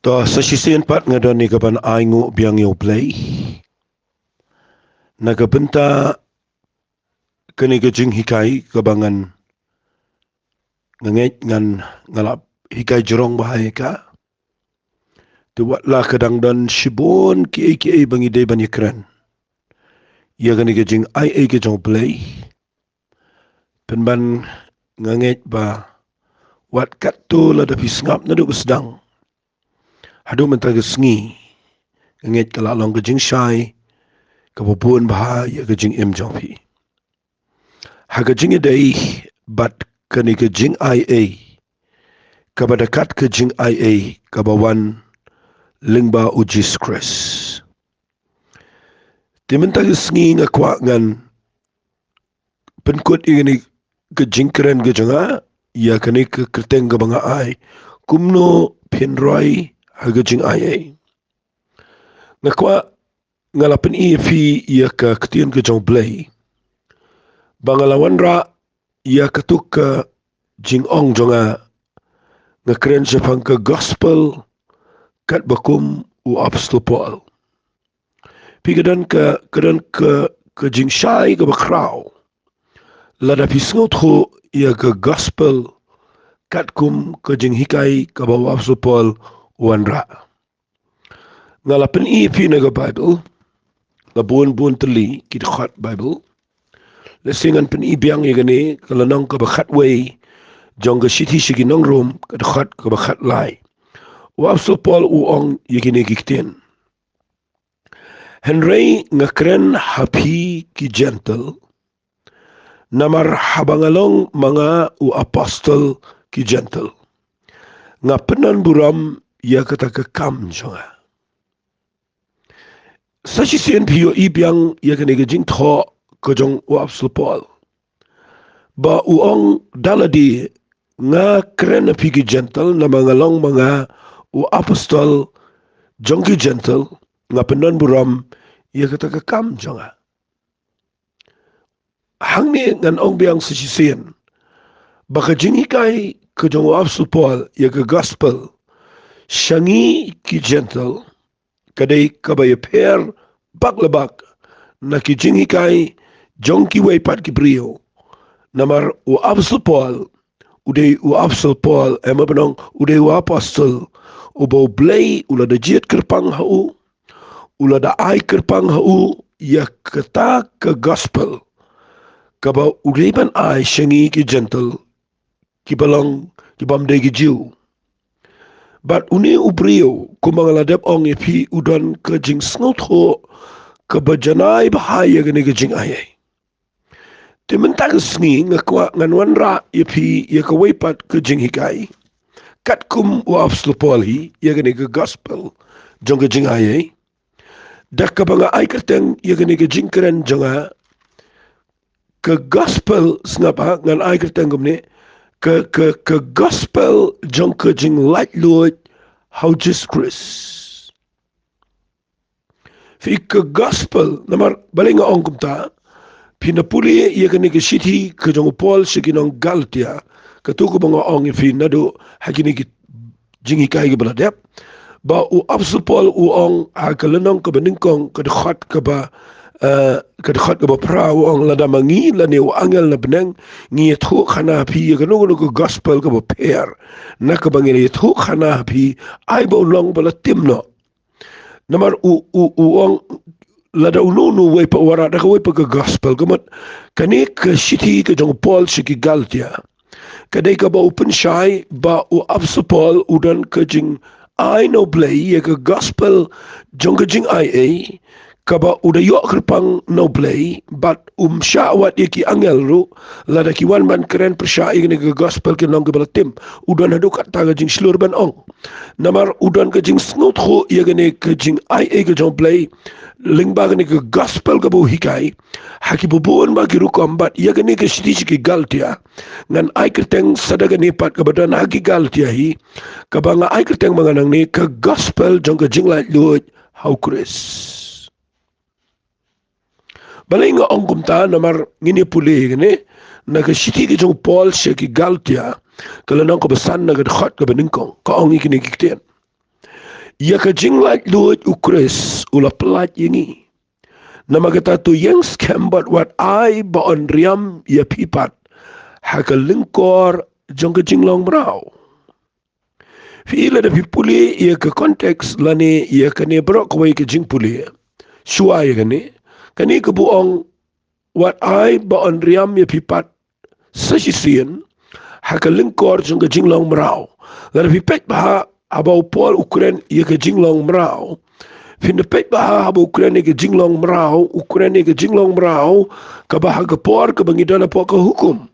To sa sisian pat ngadon ni kapan aingu biang yo play. Nagabenta kani gajing hikai kabangan nganget ngan ngalap hikai jerong bahaya ka. Tuwat lah kadang dan shibon ki bangi day banyak keren. Ia kani gajing ai gajong play. Penban nganget ba wat kat tu lada pisngap na duk sedang. Hadu mentah sengi. Nganget kalalong gajing syai. Kabubuan bahaya gajing jongpi. Hagajing day bat kani gajing IA. Kabadakat gajing IA kabawan lingba ujis kres. Timentang sengi ngakwa ngan penkut ini gajing keren gajanga ia kani ke kerteng gabanga ai Kumno Phin hagajing IA. Ngakwa ngalapan fi ia ka ketian gajong blay. Bangalawan ra ia ketuk ke jingong jonga ngakeren sepang ke gospel kat bakum u apostol Paul. Pigadan ke jing syai ke bakrau. Lada pisngot ho ia ke gospel kat kum ke jing hikai ke bawa apostol Paul wanra. Ngalapan fi naga Bible. Labuan-buan teli kita khat Bible. Lesingan pen ibiang ya gani kalanong ke bakhat way jong ke sithi sigi nong rum ke khat ke bakhat lai. Wa apostol Paul uong ya gini giktin. Henry ngakren hapi ki gentle. Namar habangalong mga u apostol ki gentle. Ngapenan buram ya kata kekam jonga. Sa sisian piyo ibiang ya kani gajing tho kejong u apostol Paul. Ba uong daladi nga kren hapi ki gentle na mangalong mga u apostol jong ki gentle ngapenan buram ya kata kekam jonga. Hang ni ngan ong biang sa sisian. Baka jingikai kejong u apostol Paul ya ke gospel syangi ki gentle kadai kabaya per baklabak na ki jingikai jong ki way pat ki brio namar u apostol Paul uday u apostol Paul mabanong uday u apostol ubaw blay ulada jiat kerpang hau ulada ay kerpang hau ya kata ke gospel kaba ulayban ay syangi ki gentle ki balong ki bamday ki jiu. But uni ubrio kumangaladap ong ipi udan ke jing snot ho ke bajanai bahaya gani ke jing ayay. Timentang sengi ngakwa nganwan ra ipi ya ke waypat ke jing hikai. Kat kum wa apostol Paul hi ya gani ke gospel jong ke jing ayay. Dak ke banga ay kerteng ya gani ke jing keren jonga ke gospel sengapa ngan ay kerteng gumne ke gospel jong ke jing light Lord how Jesus Christ. Fi ke gospel namar balinga ong kumta pinapuli ia kani ke city ke jong Paul siginong Galatia ketuku banga ong fi nado hakini ki jingi kai ke baladep ba u apostol Paul u ong akalenong ke beningkong ke dekhat ke ba kadakhat ka pra ang lada mangi la ne angel na benang ngi thu khana phi ka no ko gospel ka per na ka bangi thu khana phi ai bo long bala timno namar u ang lada unu we pa wara da ka we pa ka gospel ka mat kani ka city ka jong Paul siki Galatia kadai ka ba open shy ba u apostol Paul udan ka jing I no play ya ka gospel jong ka jing IA kaba udah yok kerpang no play but syawat ki angel ru lada ki wan man keren persyai ni ke gospel ke nong ke balatim udan hadu kat taga jing slur ban ong namar udan ke jing snot ho ya gane ke jing IA ke jong play lingba gane ke gospel ke bu hikai haki bubuan ba ki ru kombat ya gane ke siti ki Galatia ngan ai kerteng sadaga ni pat ke badan haki Galatia hi kabanga ai kerteng manganang ni ke gospel jong ke jing light Lord how Chris. Balay nga ong kumta namar ngini puli gani na ka siti ki jong Paul siya ki Galatia kalanang kabasan na kadakhat ka beningkong ka ong ikinikiktian. ia ka jinglat luot ukres ula pelat yengi. Nama kata tu yang skambat wat ai ba on riam ia pipat haka lingkor jong ka jinglong merau. Fila da pipuli ia ke konteks lani ia kane berok kawai ke jing puli. Shua ia kani ke buong wat ai ba on riam ia pipat sasisian haka lingkor jong ka jinglong merau. Lada pipet baha abau pol Ukraine ia ke jinglong merau. Phin pet baha abau Ukraine ke jinglong merau, Ukraine ke jinglong merau ka baha ke por ke bangidana po ke hukum.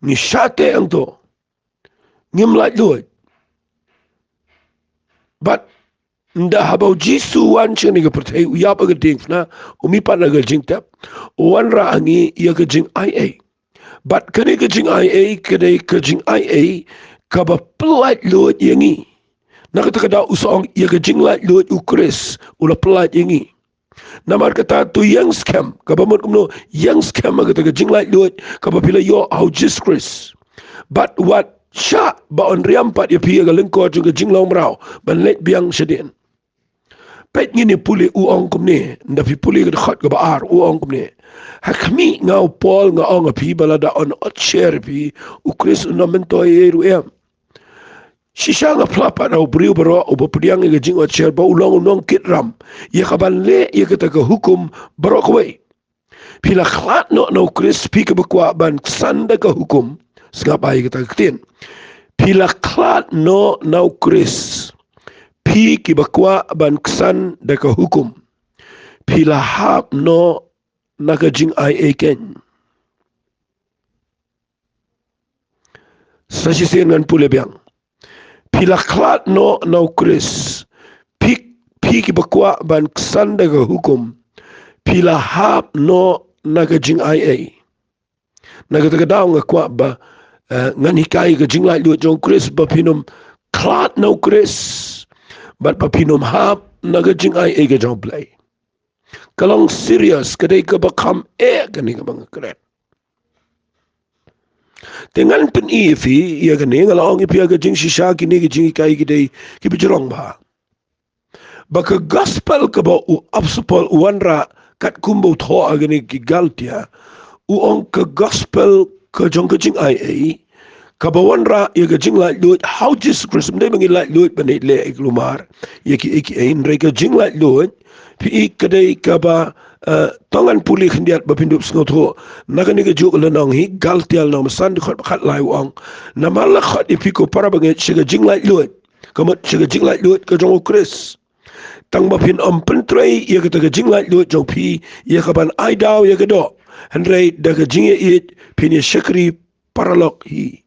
Ni syate ang to. Ngimlat luat. But nda habau jisu wan chen ni ke pertai uyap ke ding na umipat na ke jing tap. Wan ra angi ia ke jing IA. But kani ke jing IA kani ke jing IA ka ba pelat luat yangi. Nak kata usong ia ke jing lat luat ukris ula pelat yangi. Namar kata tu yang scam kabamot kumno yang scam kata ke jing lat luat kabapila yo au jiskris. But what sya ba on riam pat ya pia ke lengkor juga jing long merau ban let biang sedien. Pet ngini puli uong kumne ndapi puli ke khot ke baar uong kumne. Hakmi ngau pol ngau ngapi balada on otcher pi ukris unamento yeru em. Shisha nga plapa na ubriu baro ubapudiyang nga jing otcher ba ulong kitram. Ia kaban le ia kata ke hukum baro kawai. Pila klat no na ukris pi ke bakwa ban sanda ke hukum. Sengap ay kata ketin. Pila klat no na ukris pi ke bakwa ban sanda ke hukum. Pila hap no na ke jing ay eken. Sasisian ngan pule biang. Pila klat no na ukris pi ki bakwa ban sanda ke hukum pila hap no na ke jing IA na ke tagadaw nga kwa ba ngan hikai ke jing lai luat jong ukris ba pinom klat na ukris bat pa pinom hap na ke jing IA ke jong play kalong serious kadai ke bakam kani ke mga kret. Dengan pen ifi ia kene ngalaong ipi aga jing shisha kini ke jing kai gidei ki bijrong ba. Baka gospel ke ba u absupol uanra kat kumbo tho aga ni ki galtia uong ke gospel ke jong ke jing IA ka ba wanra ia ke jing lai lut how Jesus Christ mdai mangi lai lut banit le iklumar ia ki ein re ke jing lai lut pi kadai ka ba tangan pulih hendiat bapindup sengot ho nakani ke juk lenong hi galtial no masan khot khat lai wang namala khot ipiko para banget siga jing lai lut kamot siga jing lai lut ke jong Chris tang bapin pentrei ia ke jing lai lut jong pi ia ka ban ai daw ia ke do henrei da ke jing it pin syakri paralok hi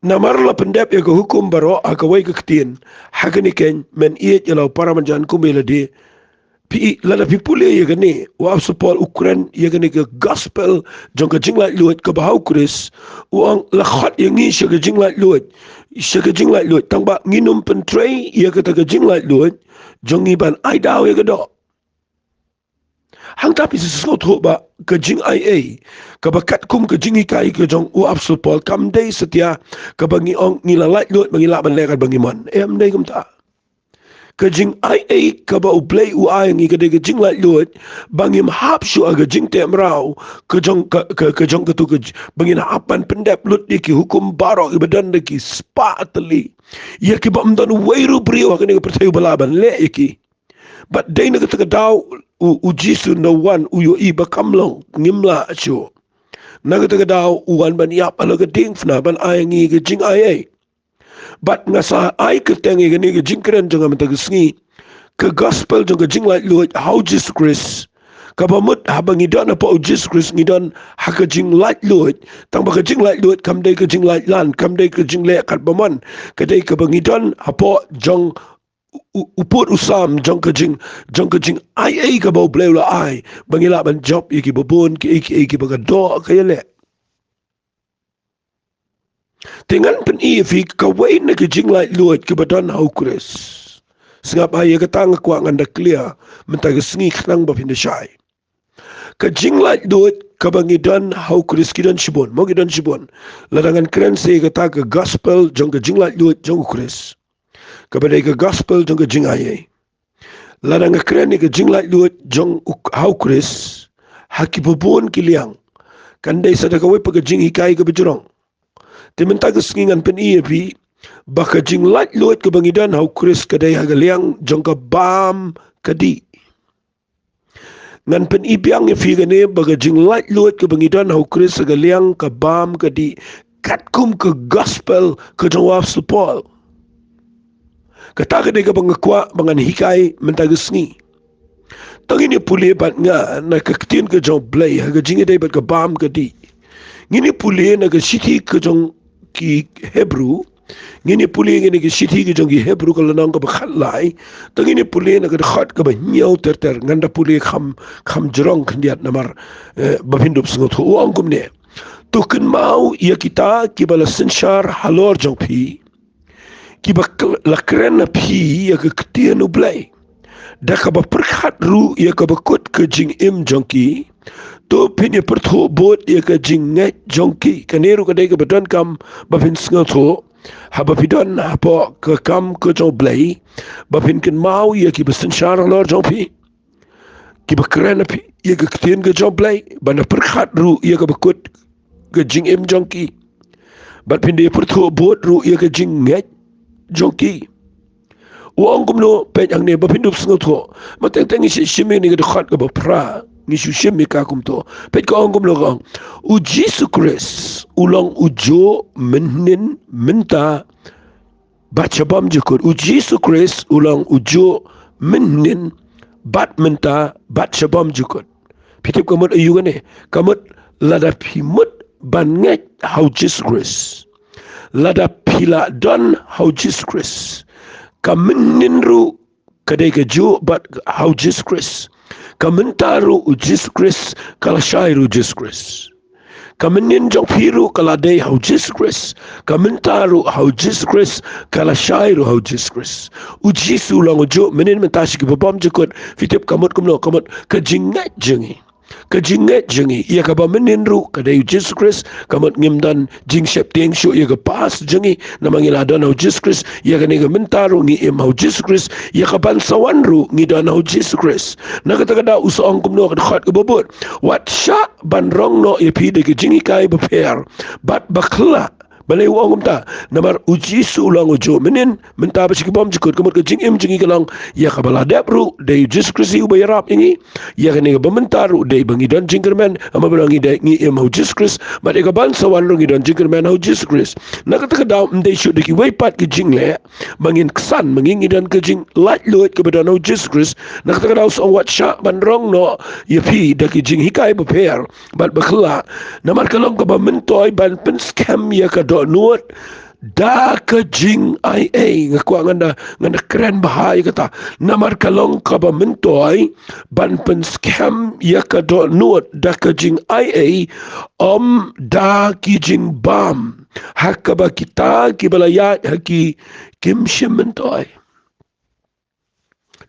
namarla pendap ia ke hukum baro akawai ke ketin hakani ken men iet yalau para manjan kumbela de pi lada pi pule ia gani wa support Ukraine ia gani ke gospel jong ke jing lai lut ke bahau Chris uang la khat yang ni sya ke jing lai lut tang ba nginum pentrei ia ke jing lai lut jong ni ban ai daw ia ke do hang tapi sesuatu tu ba ke jing IA ke bakat kum ke jing ikai ke jong u support kam dei setia ke bangi ong ngila lai lut bangi la ban lekat bangi mon em dei kum ta ke jing IA ke ba uplay u ai ngi ke jing lai lut bangim hap shu aga jing tem rau ke jong ke jong ke tu ke bangin hapan pendap lut di ki hukum barok ibadan de ki spa atli ya ki ba mdan weiru brio ke ni pertai balaban le ki but dei na ke daw u jisu no one u yo i ba kamlong ngimla shu na ke daw u wan ban yap ala ke ding fna ban ai ngi ke jing IA but ngasa ai ke tengi ke ni ke jing kren jong am tagisngi ke gospel jong ke jing lai lut how Jesus Christ ka pamut habang idon na po Jesus Christ ngidon ha ke jing lai lut tang ba ke jing lai lut kam dei ke jing lai lan kam dei ke jing le kat bamon ke dei ke bangidon hapo jong uput usam jong ke jing ai ka bo bleu la ai bangila ban job iki bobon ki bagado ka yele dengan pen ifi ka wai na ke jing lai lut ke badan hau Chris singap ai ka tang kwa nganda clear mentag sngi khnang ba pin shai ka jinglat duit ka bangidan hau Chris kidan shibon mo kidan shibon ladangan keren se kata ka gospel jong ka jinglat duit jong Chris ka badai ka gospel jong ka Jingaiei ladangan keren ni ka jinglat duit jong hau Chris hakibubun kiliang kandai sadaka we pag jing hikai ka bejurong timinta ka singingan pen pi baka jinglat duit ka bangidan hau Chris kadai hagaliang jong ka bam kadi ngan pen ibiang e figane baga jinglat luat ke bangidan hau Chris sagaliang ka bam ka di katkum ke gospel ke jawab supol kata ka dega bangakwa bangan hikai mentagasngi tangini puli bat nga na kaktin ke jong blay haga jingi day bat ka bam ka di ngini puli na ka siti ke jong ki Hebrew ngini puli ngini ki siti ki jong ki Hebrew kalau nang ka bakhalai tangini puli na ka khat ka banyaw ter nganda puli kham jerong kandiat namar bapindup sengot hu angkum ne tuken mau ya kita ki bala senshar halor jong pi ki ba lakren na pi ya ka ktien ublai da ka ba perkhat ru ya ka ba kut ke jing im jong ki to pin ya pertho bot ya ka jing ngai jong ki kaneru ka dai ka badan kam bapin sengot hu haba pidon haba ke kam ke jong blai bapin ken mau ya ki besen shar lor jong pi ki bakren pi ya ka ktien ke jong blai bana perkhat ru ya ka bakut ke jing im jong ki bapin de pertho bot ru ya ka jing ngai jong ki uang kumno pet ang ne bapin dup sengot ho mateng teng isi shimi ni ka khat ka bapra ngisu shimi ka kumto pet ka ong kumno ka u Jesus Christ ulang ujo menin minta baca bam jukut u Jesus Christ ulang ujo menin bat minta baca bam jukut pitip kamut ayu ne kamut lada pimut ban nget how Jesus Christ lada pila don how Jesus Christ kamenin ru kadai ka jo bat how Jesus Christ kamentaru u Jesus Christ kala shairu Jesus Christ kamenin jong piru kala day how Jesus Christ kamentaru how Jesus Christ kala shairu how Jesus Christ u jisu lang jo menin mentashi ki babam jukut fitip kamut kumno kamut kajingat jengi ia ka ba menin ru kadai Jesus Christ kamut ngimdan jing sep tieng shu ia ka pas jengi namangila dan how Jesus Christ ia ka nega mentaru ngi im how Jesus Christ ia ka ban sawan ru ngi dan how Jesus Christ na kata kada usong kumno ka khat ka bobot wat sha ban rong no ia pi de ka jingi kai ba per bat bakla balai uang kumta namar uji sulang ujo menin menta ba sikibam jikut kamut ka jing im jingi kalang ia ka bala debru de Jesus Christ u bayarap ingi ia ka nega bamentaru de bangi dan jingkerman ama balangi de ngi im how Jesus Christ bat ka ban sawan ru ngi dan jingkerman how Jesus Christ na kata kada mdei shu de ki weipat ki jingle bangin kesan mengingi dan ke jing lat luat ke badan how Jesus Christ na kata kada usong wat sha ban rong no ia pi da ki jing hikai ba per bat bakla namar kalong ka bamentoi ban pen scam ia ka do nuot da ka jing ai ngakwa nganda keren bahaya kata namar kalong ka ba mentoi ban pen scam ya ka do nuot da ka jing ai da ki jing bam hakaba kita ki balaya haki kim shimmentoi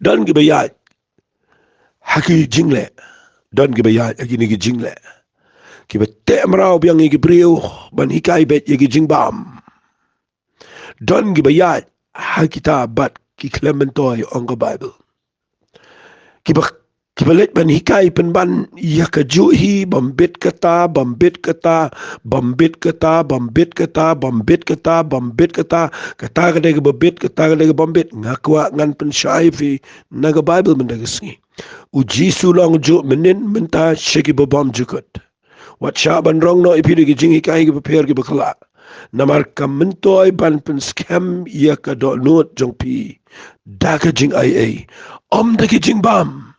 dan ki bayat haki jingle dan ki bayat haki ni ki jingle ki bete mrau biang ki priu ban hikai bet ki jing bam don gi bayat ha kita bat ki clementoy on the Bible ki balet ban hikai pen ban ya ka juhi bambit kata kata ka de babit kata ka de bambit ngakwa ngan pen shaifi naga Bible mendagasngi uji sulang ju menin menta shiki babam jukut wat syaban rong no ipiri ki jingi kai ki prepare ki bakla namar kamentoi ban pen scam ya ka do not jong pi da ka jing ai da ki jing bam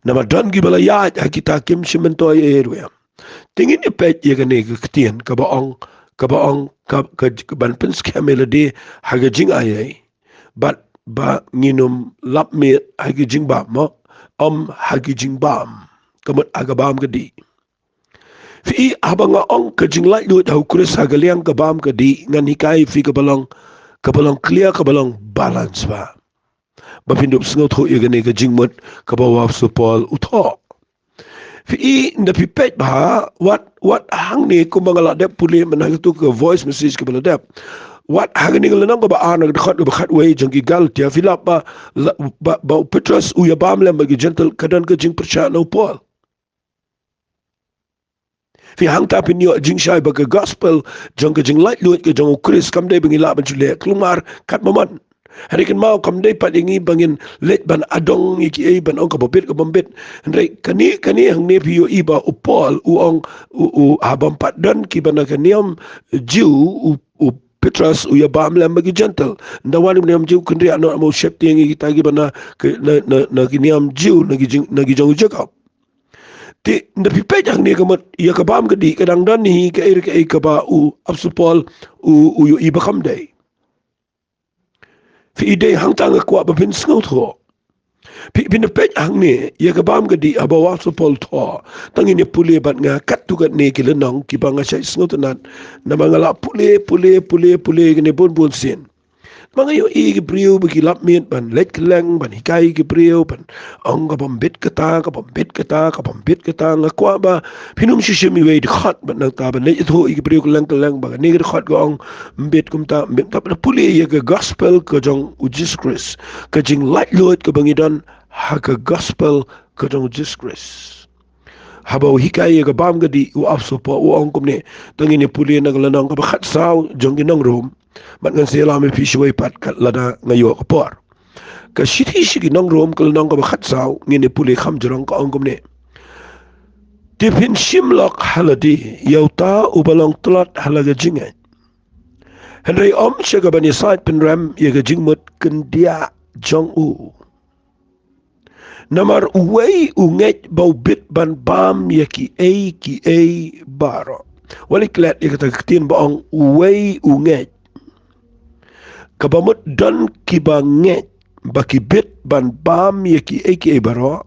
namar don ki bala ya kita kim shimentoi erwe tingin ipet ya ka ne ka ktien ka baong ka ban pen scam elade ha ka jing ai bat ba nginum lap me ha ki jing bam mo ha ki jing bam kamut aga bam ka di fi abanga ong ka jinglai lu tau Chris hagaliang ka bam ka di ngan hikai fi ka balong clear ka balong balance ba bapindup sngot ho igane ka jingmut ka bawa supol utho Fi na pipet ba what hang ni ko mga ladep puli man tu ke voice message ke ladep what hang ni nang ko ba ana khat ba khat way jang ki gal tia filap ba Petrus u ya bam le magi gentle kadan ke jing percha no Paul fi hang ta pin yo jing shai ba ke gospel jang ke jing light lut ke jang Chris kam dai bengi la ba jule klumar kat maman hari kan mau kam dai pat ingi bangin let ban adong iki ai ban ong ka bobit ka bombit ndai kani hang ne piyo iba u Paul u ong u habam pat dan ki bana kaniam jiu u Petrus u ya bam lam bagi gentle ndawani niam jiu kundri ano mo shepti ngi kita gi bana na kiniam jiu nagi jang jacob ti na pipe jang ni kamat ya kabam gadi kadang dan ni ka ir ka ba u apsu Paul u iba kam dai fi ide hang tanga kwa ba pin sngo tho pin pe hang ne ya ka bam ga di aba wa so pol tho tangi ne pule bat nga kat tu gat ne ki lenong ki ba nga sai sngo tanat na mga la pule ne bon sin mga yo i ki brio ba ki lap miet ban let keleng ban hikai ki brio ban ong ka bombit kata nga kwa ba pinum shi mi we di khat ban na ta ban let tho i ki brio keleng ba ne ki khat ga ong mbit kum ta mbit ta pule ya ka gospel ka jong u Jesus Christ ka jing light lord ka bangidan ha ka gospel ka jong Jesus Christ habaw hikai ya ka bam ga di u afso po u ong kum ne tangi ne pule na lanang ka ba khat saw jong ginang room mat ngan sela me pishway pat kat lada ngayo ka por ka shiti shigi nang rom kal nang ka khat saw ngine puli kham jrong ka ongom ne tipin shimlok haladi yauta ubalong tlat halaga jingai henry om shaga bani sait pin ram yaga jingmut kendia jong u namar uwei unget bau bit ban bam yaki ki baro waliklat yaga taktin baong uwei unget kabamut dan kibanget bakibit ban bam ye ki eke baro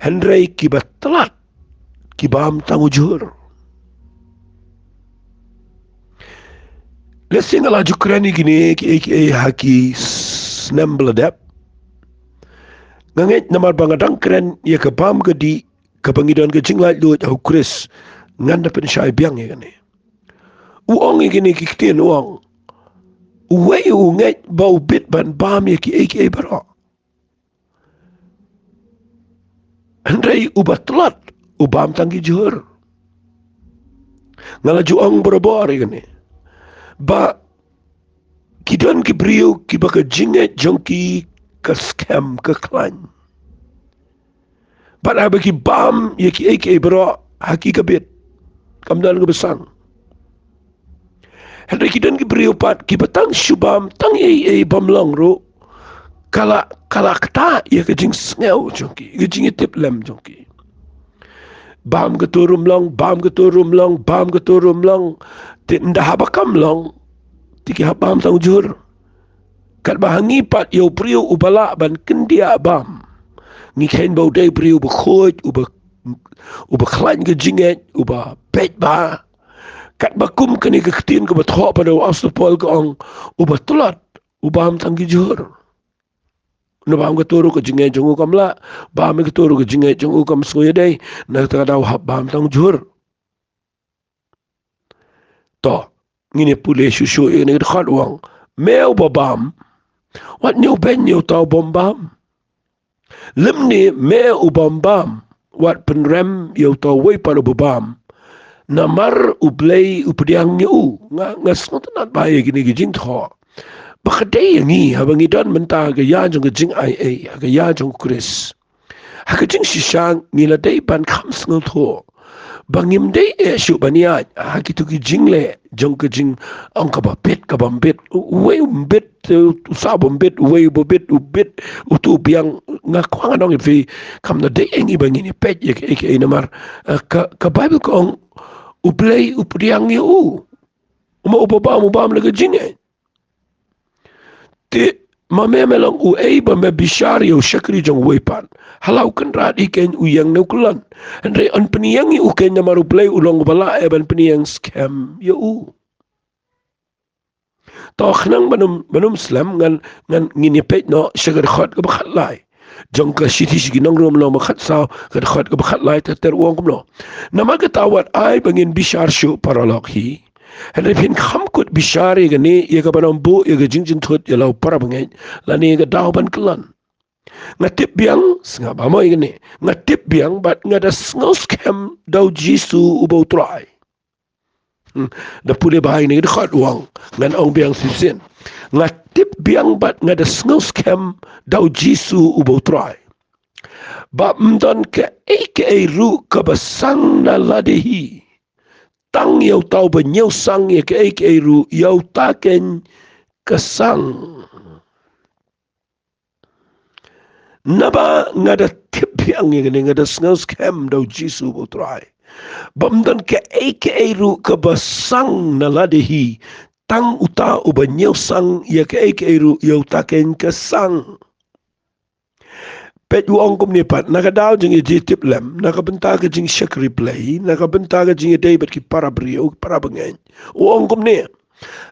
henry kibatlat kibam tangujur lesing ala jukrani gini ki eke haki snembladap nganget namar bangadang kren ye kabam gadi kabangidan ke jinglat lut au Chris nganda pen shai biang ye gani uong ye gini kiktin uong uwei unget bau bit ban bam ye ki eke baro Andai ubatlat ubam tanggi jur ngala juang berabor gani ba kidan ki brio ki baka jinget jongki ka scam ka klan ba baki bam ye ki eke baro hakika bit kamdan ka besang Andai kidan ki brio pat ki batang shubam tang bam long ro kala kata ye ka jing sneu jongki ka jing tip lem jongki bam ke turum long ti nda habakam long ti ki habam tang jur kat bahangi pat yo priu ubala ban kendia bam ngi ken bau dai priu bu khoj uba klan ke jinget uba pet ba kat bakum keni ke ketin ke betho pada asupol ke ong uba tulat ubam tang jur na bam ke turu ke jinget jongu kamla bam ke turu ke jinget jongu kam soya dai na ta dau hab bam tang jur to ngine pule shushu ini khat wang meu babam wat new ben new tau bombam limni meu bombam wat penrem yo tau wei palo babam namar ublei updiang nyu nga snot baye gini gijing tho bakadei ngi habangi dan menta ga ya jong jing ai ga ya jong Chris ha ga jing shishang ngila dei ban kham sngot tho bangim dei shu bania ha kitu ki jingle jong ke jing ang ka ba pet ka bam bet we bet sa bam bet we bo bet u bet u tu biang nga kwang dong fi kam na dei ngi bangini pet ye ke namar ka bible ko ong u play u priang ye u mo ba mo bam le jinge ti mamemelang u ba me bishari u shakri jong wepan halau kan rat iken u yang nukulan andre an peniang u ken namaru play ulong bala ban peniang scam ya u to khnang banum slam ngan ngini pet no shagar khat ka bakhlai jong ka siti sigi nang rom lo makhat sao ka khat ka bakhat lai ta ter wong kumno nama ka tawat ai bangin bishar shu paralog hi hele phin kham kut bishari ga ni ye ka banam bu ye ga jingjin thut ye lo para bangai la ni ga daw ban klan ngatip biang snga ba mo igni ngatip biang bat ngada ngos kem daw jisu ubo trai da pule bahai ni khat wang ngan ong biang sipsin ngatip biang bat ngada ngos kem daw jisu ubo trai ba mdon ke ru ka basang na ladehi tang yau tau ba nyau sang ye ke ru yau taken kasang naba ngada tip yang ye ngada ngos kem daw jisu ubo trai bamdan ke ru ka basang na ladehi tang uta uba nyau sang ye ke ru yau taken kasang pet uong kum ni pat nakadaw jing tip lem nakabenta ka jing shak replay nakabenta ka jing day bat ki para brio para bangen uong kum ni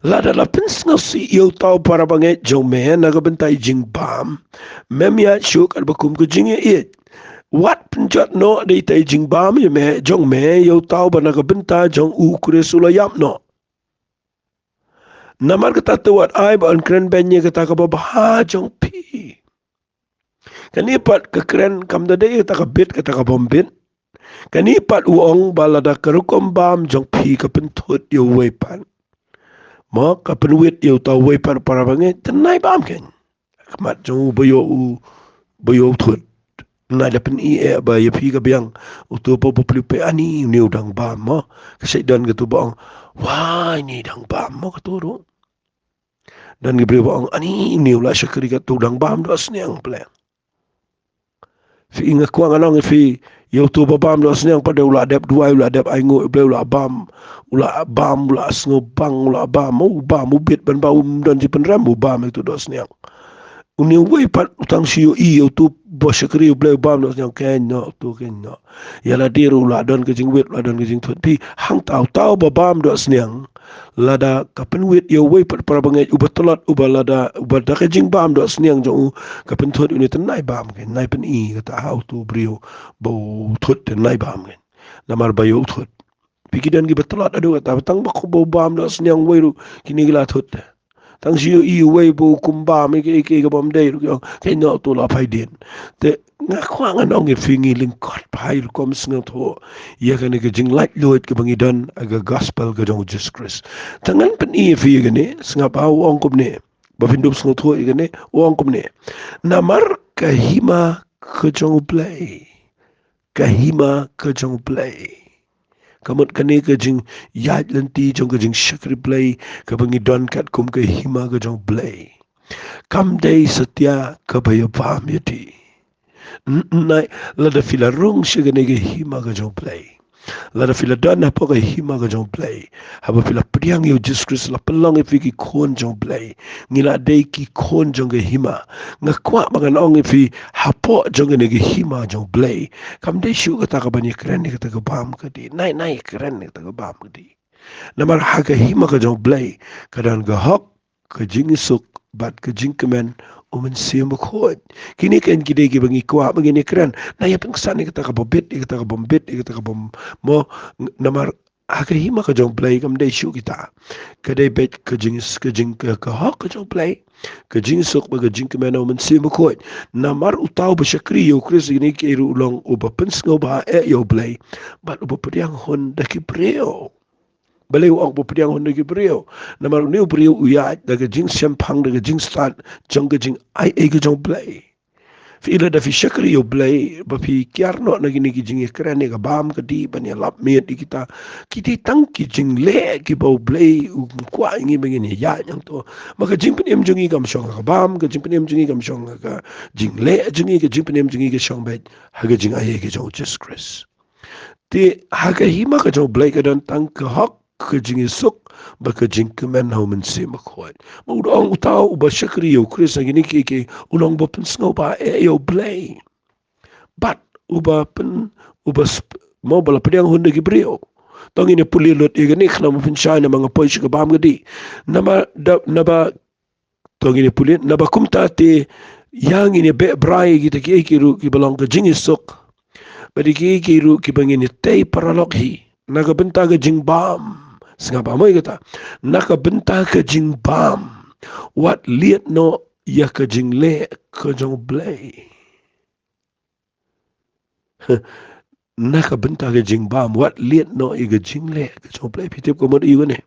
lada la pins no si yo tau para bangen jong me nakabenta jing bam memya shuk al bakum ko jing it wat penjat no day tay jing bam ye me jong me yo tau ba nakabenta jong u kuresula yap no namar kata tuat ai ba an kren benye kata ka ba jong pi kanipat kekeren kam dade kata ka bit kata ka bombit kanipat uong balada kerukom bam jong pi ka pentut yo wepan mo ka penwit yo ta wepan para bange tenai bam ken kamat jong boyo thut na da pen i ba ye pi ka biang utu po pe ani ni udang bam mo ka dan ka tu bang wah ni dang bam mo ka tu dan gibre bang ani ni ula syakri ka tu dang bam do asniang plan fi inga kuang anong fi yo tu babam lo snyang pada ula dep dua ula dep ai ngo ble ula bam ula sngo bang ula bam ubit ban bau dan ji penram bam itu do snyang uni wei pat utang siyo i yo tu bo shakri ble bam lo snyang ken no tu ken no yala dir ula don ke jing wit ula don ke jing thut pi hang tau babam do snyang lada kapen wit yo wei pat para bangai ubatolot ubalada ubada ke jing bam do snyang jong kapen thut uni tenai bam ken nai pen i kata how tu brio bo thut tenai bam ken namar bayo thut pikidan gi batolot adu kata tang ba ko bo bam do snyang wei ru kini gila thut tang siyo i wei bo kumba me ke bom dei ru ke no tu la phai din te nga khwang anong e fingi ling kot phai ru kom sngo tho ye ka ne ke jing light loit ke bangi don aga gospel ga jong Jesus Christ tangan pen i fi ge ne snga pa ong kum ne ba findup sngo tho ge ne ong kum ne namar kahima ke jong play kahima ke jong play kamut kane ke jing yat lenti jong ke jing shakri play ke bangi don kat kum ke hima ke jong play kam day setia ke bayo pam yati nai lada fila rung shigane ke hima ke jong play lada fila don apa ke hima ke jong play haba fila priang yo Jesus Christ la pelong e fi ki kon jong play ngila day ki kon jong ke hima ngakwa bangan ong e fi hapo jong ke hima jong play kam day shu kata ka bani keren ni kata ka bam ke di nai keren ni kata ka bam ke di namar haka hima ka jong play kadan ga hok ke jing suk bat ke jing kemen umen sim khot kini ken kide ki bangi kwa bangi ni keren na ya pengsan ni kata ka bobit kata ka bombit kata ka bom mo namar haka hima ka jong play kam dei shu kita kadai bet ke jing ke hok ka jong play ke jing suk ba ke jing kemen umen sim khot namar utau ba shakri yo kris ni ke ru long uba pensngo ba yo play bat uba priang hon da ki preo balai wang po priang hon gi brio namar ni brio uya daga jing sempang daga jing start jong ga jing ai ge jong play fi ila da fi shakri yo play ba fi kyar no na gini gi jing kran ne ga bam ka di ban ya lap me di kita kiti tang ki jing le ki bo play kwa ngi bengini ya yang to maka jing pen jong gi gam shong ga bam ga jing pen jong gi gam shong ga jing le jing gi jing pen jong gi shong bet ha ga jing ai ge jong just Chris te ha ga hi ma ka jong play ka dan tang ka hok ke jing suk ba ke jing kemen ho men se ma khoi mo dong utau ba shakri yo Chris ngini ke ulong ba pen snow ba yo play but uba pen mo bala pediang hunde gi brio tong ini puli lot e gani khna mo pen shana mga poish ka bam gadi naba tong ini puli naba kumta te yang ini be brai kita kiru ki balong ke jingisuk badi kiru ki bangini tei paralok hi naga benta ke jingbam singapa mo kata naka benta ke jingbam wat liet no ya ke jingle ke jong blay naka benta ke jingbam wat liet no i ke jingle ke jong blay pitip ko mod iu ne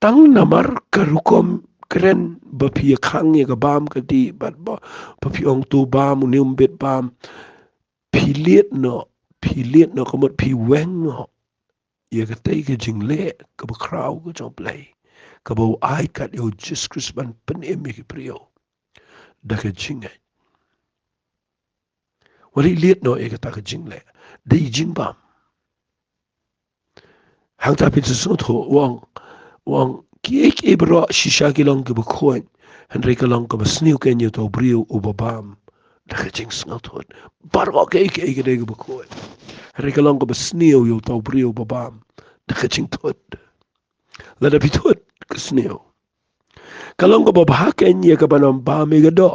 tang namar karukom keren bapi khang ye ka bam ka di bat ba bapi ong tu bam unium bet bam philiet no komot phi weng no ye ka tai ka jingle ka ba kraw ka jong play ka ba ai kat yo Jesus Christ ban pen emi ki prio da ka jinga wali liet no ye ka ta ka jingle dei jing bam hang ta pin su tho wang ki ek ebro shisha ki long ka ba khoin Henry ka long ka ba sniu ken yo to brio u ba bam da ka jing sngot hot bar wa ke ke de ka ba khoin Henry ka long ka ba sniu yo to brio ba bam da ka jing tot la da pitot ka sniu kalong ka ba ba ken ye ka ba nom ba me ga do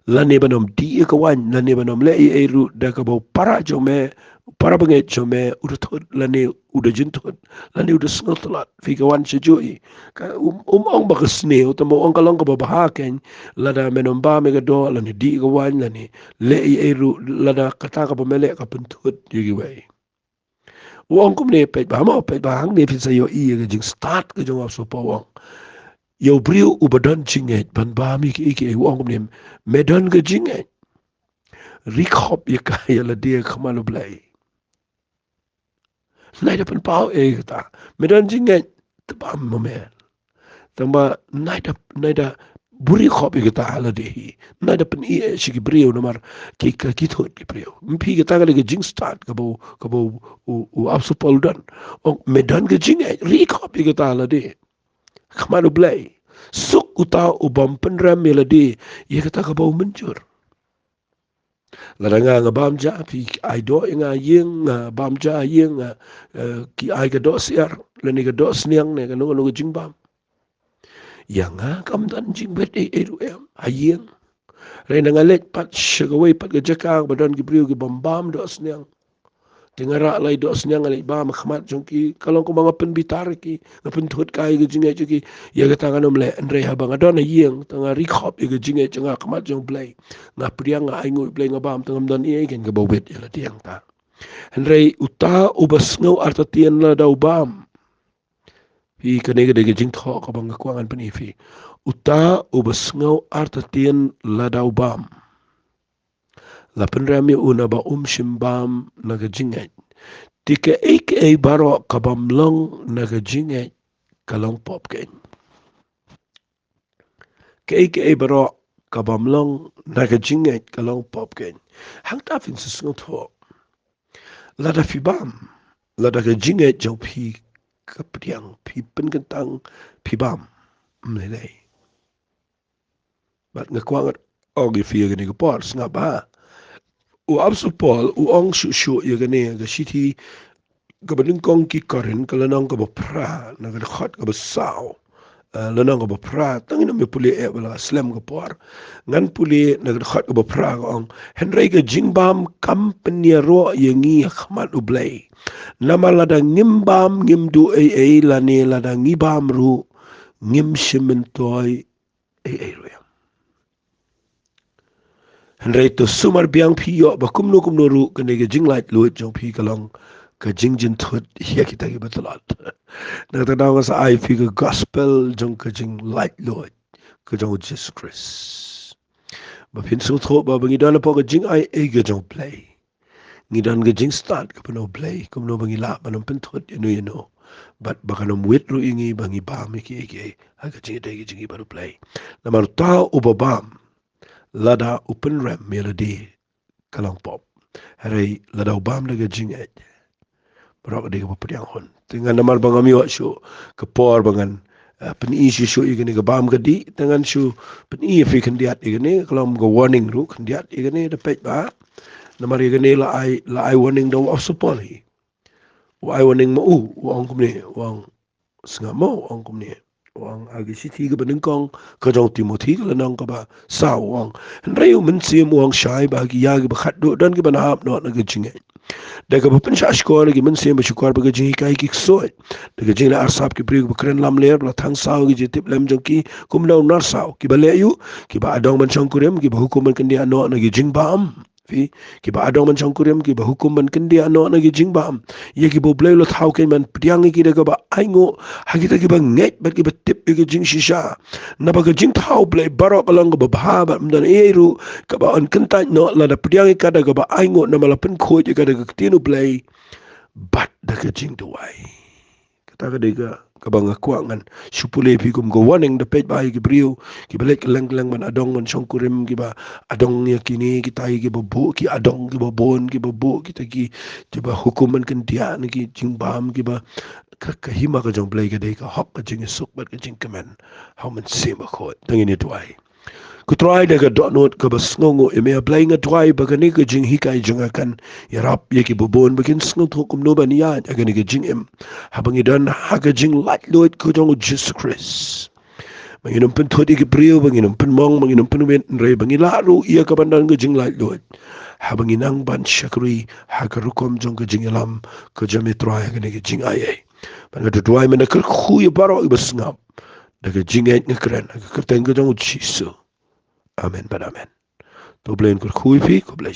la ne ba nom di ka wan la ne ba nom le e ru da ka ba para jo me para ba nge jo me u tot la ne u da jin tot la ne u da sngot lot fi ka wan che jo i ka ong ba ka sniu ta mo ong kalong ka ba ba ken la da me nom ba me ga do la ne di ka wan la ne le e ru la da ka ta ka ba me le ka pun tot ye gi wei wong kum ne pe ba mo pe ba hang ne fi sa yo i ga jing start ka jong so po wong yo brio u ba don jinge ban ba mi ki ki wong kum ne me don ga jinge rik hop ye ka ya la dia khama lo blai nai da pen pau e ta me don jinge ta ba mo me ta ba nai da buri hop ye ta la de hi nai da pen e shi ki brio no mar ki ka ki thot ki brio mpi ga ta ga jing start ka bo u ap so pol don o me don ga jinge rik hop ye ta la de khama lo blai suk uta ubam penram melodi ye kata ka bau mencur ladanga nga bam ja pi ai do nga yeng nga bam ja yeng nga ki ai ka do siar le ni ka do sniang ne ka no jing bam yang nga kam dan jing bet e ru em ayeng re nga let pat shagaway pat ka jaka ba don ki priu ki bam do sniang tingara lai do snyang lai ba makhmat jongki kalong ko mga penbitar ki ngapun thot kai ge jinge ki ya ga tangan le andre ha bang adon yeng tanga rikhop ge jinge changa khmat jong play nga priang nga ai ngui play nga bam tangam don e gen ge bobet ya la tiang ta andre uta ubas ngau arta tien la dau bam pi kane ge ge jing tho ka bang kwangan pani fi uta ubas ngau arta tien la dau bam la penrami una ba shimbam naga jingai tika ek baro kabam long naga jingai kalong pop ken ke baro kabam long naga jingai kalong pop ken hang ta fin su sngot ho la da fi bam la da ga jingai jo pi kapriang pi pen kentang pi bam mlele bat ngakwang ogi fi ga ni ko por snga ba u absu pol u ong shu ye ga ne ga shiti ga badin kong ki korin kala nang ga pra na ga khot ga sao la nang ga pra tang ina me puli e bala slam ga por ngan puli na ga khot ga pra ga ong henry ga jingbam company ro ye ngi khmat u blay namala da ngimbam ngimdu e la ne la da ngibam ru ngim shimen toy e ro Henry to sumar biang pi yo ba kumno ru kene ge jinglight luit jong pi kalong ka jingjin thut ya kita ge batalat na ta daw sa I fi ga gospel jong ka jing light luit ka jong Jesus Christ ba pin so tho ba bangi dala po ka jing ai e ge jong play ngi dan ge jing start ka no play kumno bangi la ba no pin thut you know but ba kanum wit ru ingi bangi ba mi ki ge ha ka jing de ge jing ba play na mar ta ubabam lada open ram melody kalang pop hari lada ubam daga jinget berok dia papriang hon dengan namar bangami wa shu ke por bangan peni shu igani ke bam gadi dengan shu peni fi kendiat igani kalau go warning ru kendiat igani da pej ba namar igani la ai warning do of suppoli wa ai warning ma u wang kumni wang sengamo wang kumni wang agi sithi ka baning kong ka jong Timothy ka lanang ka ba sa wang reu men sim wang shai ba gi ya gi ba khat do dan gi ban hap no na ga jinge daga ba pen sha shko gi men sim ba shukar ba ga jingi kai ki so daga jingla arsap ki pri ba kren lam ler la thang sao gi jetip lem jong ki kumno nar sao ki ba le yu ki ba adong man chong kurem ki ba hukum man kan dia no na gi jing ba am fi ki ba adong man chong kurem ki ba hukum man kan dia no na gi jing ba am ye ki bo blai lo thau ke man priang ki daga ba aingo hagita ki ba nget ba ki ba tip gi jing shisha na ba ga jing thau blai barok along ba ba ba mdan eru ka ba an kan ta no la da priang ka daga ba aingo na mala pen kho ka daga tinu blai bat daga jing duai kata ka daga kabang akuangan supule pi kum go warning the page by gibriu ki belek lang lang man adong man songkurim ki ba adong ya kini kita ki bobo ki adong ki bobon ki bobo kita ki ba hukuman kan dia ki jingbam ki ba ka hima ka jong play ka dei ka hok ka jing suk bat ka jing kaman how man sema ko tangin it wai ku try daga dot note ka bas ngongo e me apply nga try ba gani ka jing hikai jing akan yarap ye ki bobon bakin sngo hukum no ban ya agani ka jing em habang idan haga jing light load ko jong Jesus Christ manginum pen thodi ki brio manginum pen mong manginum pen wen re bangila ru ia ka bandan ka jing light load habang inang ban shakri haga rukom jong ka jing elam ka jame try agani ka jing ai ban ka try men ka khu ye baro ibas ngam daga jing ai ngakran ka teng ka jong Jesus Amen. To blame ko kui pi ko blame